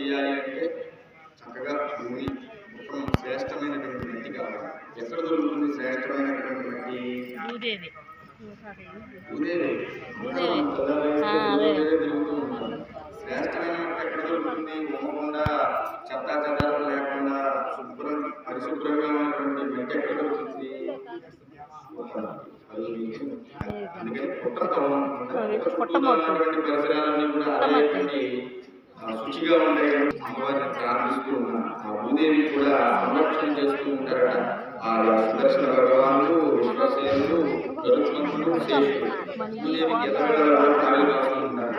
చేయాలి అంటే చక్కగా భూమి మొత్తం శ్రేష్టమైనటువంటి మట్టి కావాలి. ఎక్కడ దొరుకుతుంది శ్రేష్టమైనటువంటి మట్టి? తిరుగుతూ ఉంటారు. శ్రేష్టమైన మట్టి ఎక్కడ దొరుకుతుంది? ఉమ్మకుండా చెత్తా చెదారం లేకుండా పరిశుభ్రంగా ఉన్నటువంటి మట్టి ఎక్కడ దొరుకుతుంది? అందుకని పుట్టటువంటి పరిసరాలన్నీ కూడా అనేటువంటి శుచిగా ఉంటాయి. అమ్మవారిని ప్రార్థిస్తూ ఉన్నాం. ఆ భూదేవి కూడా సంరక్షణ చేస్తూ ఉంటారట. ఆ సుదర్శన భగవానుడు, విశ్వసేనుడు, గరుత్మంతుడు, శేషుడు భూదేవికి ఎదగడాలు కాస్తూ ఉంటారు.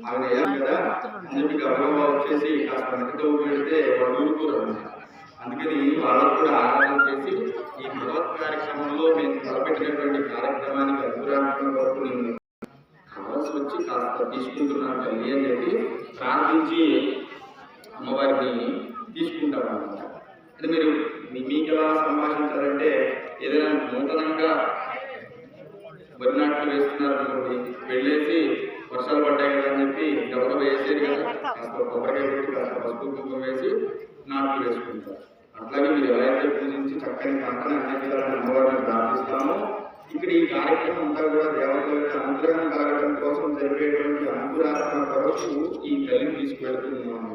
ఆవిడ ఏం కదా అందుకు గర్భంగా వచ్చేసి కాస్త మట్టితో పెడితే వాళ్ళు ఊరుకోరు. అందుకని వాళ్ళకు కూడా ఆరాధన చేసి ఈ భగవత్ కార్యక్రమంలో మేము తలపెట్టినటువంటి కార్యక్రమానికి అభిప్రాయం వరకు నేను కావాల్సి వచ్చి కాస్త తీసుకుంటున్నాను తల్లి అని చెప్పి ప్రార్థించి అమ్మవారిని తీసుకుంటాం అన్నమాట. అంటే మీరు మీకు ఎలా సంభాషించాలంటే ఏదైనా నూతనంగా వరి నాట్లు వేస్తున్నారు అనుకోండి, వెళ్ళేసి వర్షాలు పడ్డాయి కదా అని చెప్పి గబగబ వేసేది కదా, కాస్త కొబ్బరికాయ పెట్టి కాస్త పసుపు కుంకుమ వేసి నాట్లు వేసుకుంటారు. అట్లాగే మీరు ఎలా అయితే పూజించి చక్కని పంటను అందించాలని అమ్మవారిని ప్రార్థిస్తామో ఇక్కడ ఈ కార్యక్రమం అంతా కూడా దేవతల యొక్క అనుగ్రహం కలగడం కోసం జరిగేటువంటి అనుగ్రహాత్మక కొరకు ఈ తల్లిని తీసుకువెళ్తూ ఉన్నాం.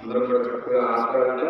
అందరం కూడా చక్కగా ఆస్వాదంగా